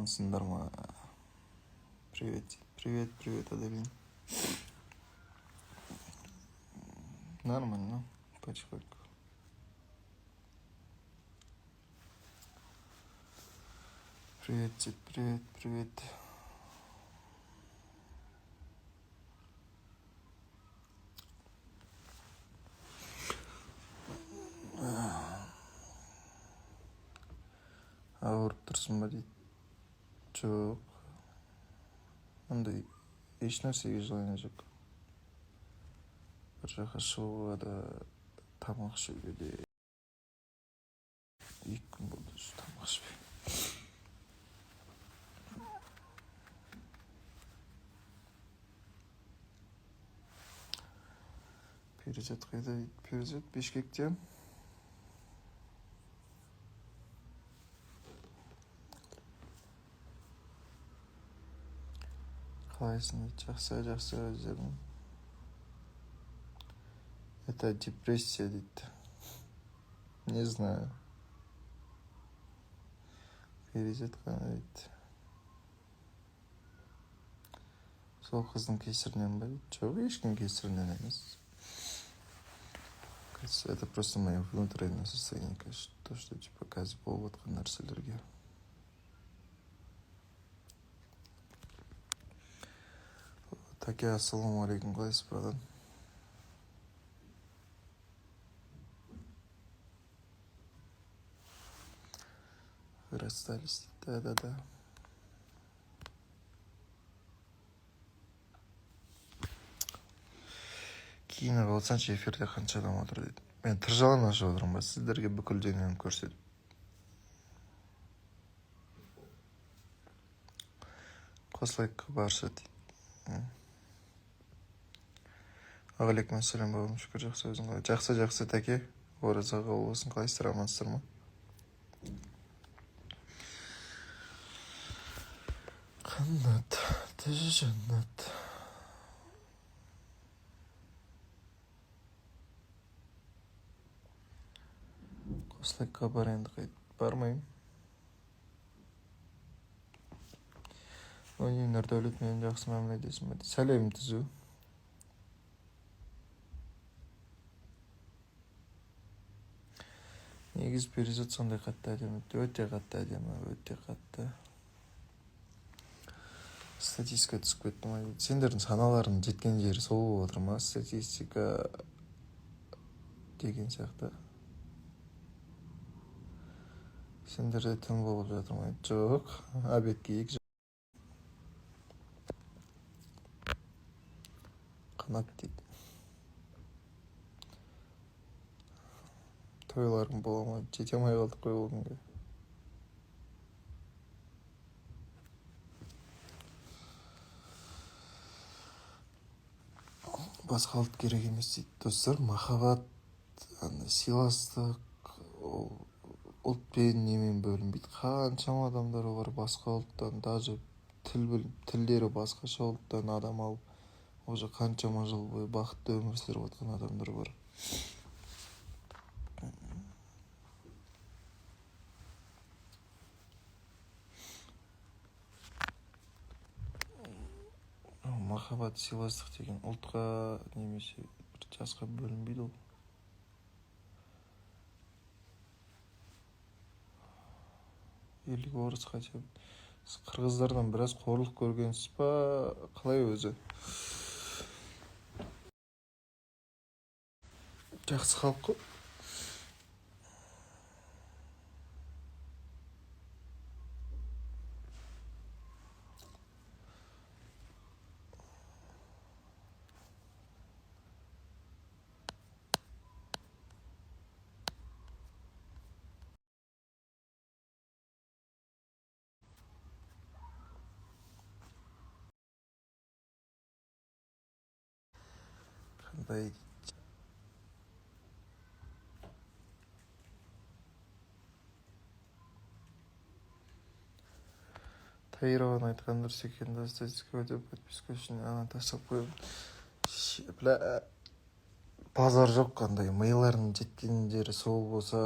амансыңдар ма? Привет, привет, привет, Аделин. Нормально, потихоньку. Привет, привет, привет. Ауырып тұрсың ба дейді. Жоқ. Андай еш нәрсеге жылайын жоқ. Бір жаққа шығуға да, тамақ ішуге де 2 күн болды тамақ ішпей. Перизат қайда дейді? Перизат Бишкекте. Қалайсың дейді? Жақсы өздерің. Это депрессия дейді. Не знаю. Перизат қана дейді. Сол қыздың кесірінен ба дейді? Жоқ, ешкім кесірінен емес. Это просто мое внутреннее состояние, конечно, то, что типа қазір болып отқан нәрселерге. Таке, ассалаумағалейкум, қалайсыз, братан? Вы расстались? Да. Кейін қалсаншы эфирде қанша адам отыр дейді. Мен тыржалан ашып отырмын ба, сіздерге бүкіл денемді көрсетіп. Қосылайық барша дейді. Ағалейкум ассалам, бабам, шүкір, жақсы, өзің қалай? Жақсы, Таке. Ораза қабыл болсын, қалайсыздар, амансыздар ма? Қанат, тіжі жаннат. Қосылайыққа бар енді қайт. Бармайым. Өнер Дәулет, мен жақсы мәміле дейсің бе? Сәлем түзу. Негіз Перизат сондай қатты әдемі. Өте қатты әдемі, өте қатты. Статистика түсіп кетті ма? Сендердің саналарың жеткен жері сол болып отыр ма? Статистика деген сияқты. Сендерде түн болып жатыр ма? Жоқ, обедке 2 қанат дейді. Тойларың бола ма? Жете алмай қалдық қой ол күнге. Басқа ұлт керек емес дейді. Достар, махаббат, сыйластық, ұлтпен немен бөлінбейді. Қаншама адамдар бар басқа ұлттан, даже тілдері басқаша ұлттан адам алып, уже қаншама жыл бойы бақытты өмір сүріп отқан адамдар бар. Махаббат, сыйластық деген ұлтқа немесе бір жасқа бөлінбейді ол. Елік орыс хотя бы. Сіз қырғыздардан біраз қорлық көргенсіз ба? Қалай өзі? Жақсы халық қой. Қандай Таированы айтқан дұрыс екен, да, статистика өте подписка үшін тастап қойып. Бля, базар жоқ, қандай миларының жеткен жері сол болса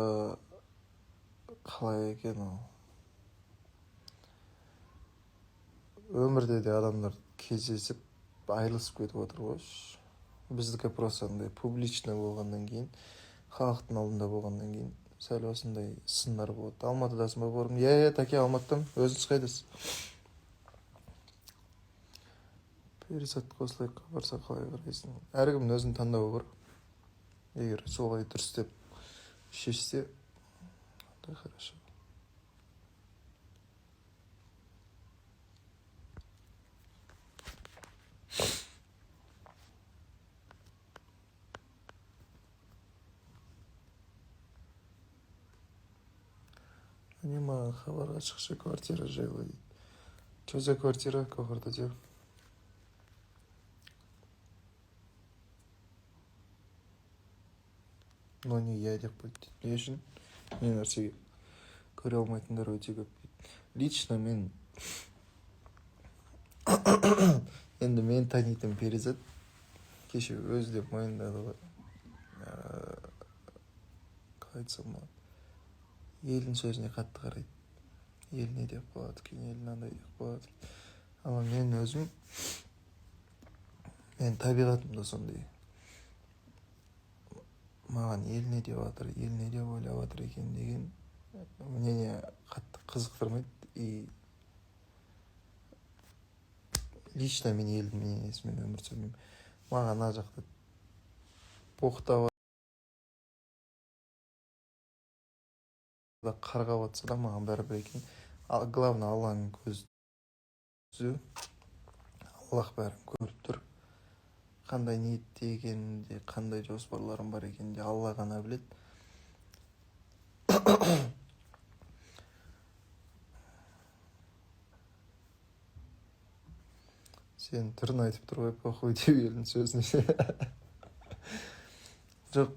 қалай екен ол. өмірде де адамдар кездесіп айырылысып кетіп отыр ғой. Біздікі просто андай публично болғаннан кейін, халықтың алдында болғаннан кейін сәл осындай сындар болады. Алматыдасың ба бауырым? Иә, тәке, Алматыдамын. Өзіңіз қайдасыз? Перизатқа осылай барса қалай қарайсың? Әркімнің өзінің таңдауы бар. Егер солай дұрыс деп шешсе, онда хорошо. Они маған хабарға шықшы квартира жайлы дейді. Что за квартира Кохорда? Но не я деп қойды дейді. Не үшін? Не нәрсеге көре алмайтындар өте көп дейді. Лично мен енді мен танитын Перизат кеше өзі деп мойындады ғой. Қалай айтсам болады, елдің сөзіне қатты қарайды. Ел не деп қалады екен, ел мынандай деп қалады. Ama мен өзім, мен табиғатымда сондай. Маған ел не деп жатыр, ел не деп ойлап жатыр екен деген мнение қатты қызықтырмайды. И лично мен елдің мнениесімен өмір сүрмеймін. Маған ана жақта боқтап қарғап жатса да маған бәрібір екен. Главное, Алланың көзі. Аллах бәрін көріп тұр. Қандай ниетте екенінде, қандай жоспарларым бар екенінде Алла ғана біледі. Сен түрін айтып тұр ғой, похуй деп елдің сөзіне. Жоқ,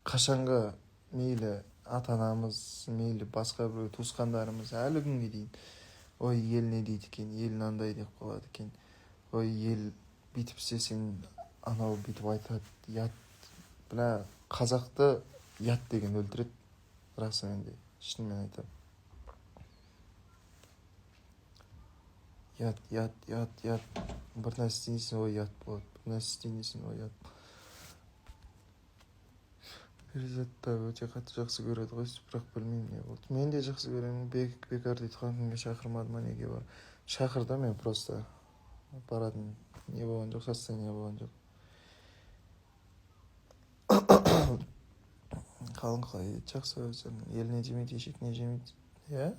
қашанға мейлі ата-анамыз, мейлі басқа бір туысқандарымыз әлі күнге дейін, ой, ел не дейді екен, ел мынандай деп қалады екен, ой, ел бүйтіп істесең анау бүйтіп айтады, ят. Бля, қазақты ят деген өлтіреді. Расымен де, шынымен айтамын. Ят. Бір нәрсе істейсің, ой, ят болады. Бір нәрсе істейсің, ой, ят. Перизатта өте қатты жақсы көреді ғой, бірақ білмеймін не болды. Мен де жақсы көремін. Бекар дейді, қанкүнге шақырмады ма, неге бар? Шақырды, мен просто баратын не болған жоқ, состояние болған жоқ. Қалың қалай дейді, жақсы өзің. Ел не жемейді, ешек не жемейді. Иә?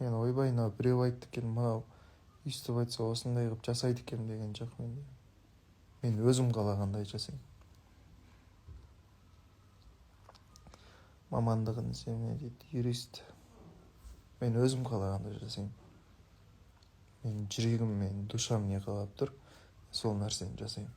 Мен ойбайына біреу айтты екен, мынау өйстіп айтса осындай қылып жасайды екен деген жоқ менде. Мен өзім қалағандай жасаймын. Мамандығын іздеме дейді, юрист. Мен өзім қалағандай жасаймын. Мен жүрегім, мен душам не қалап тұр, сол нәрсені жасаймын.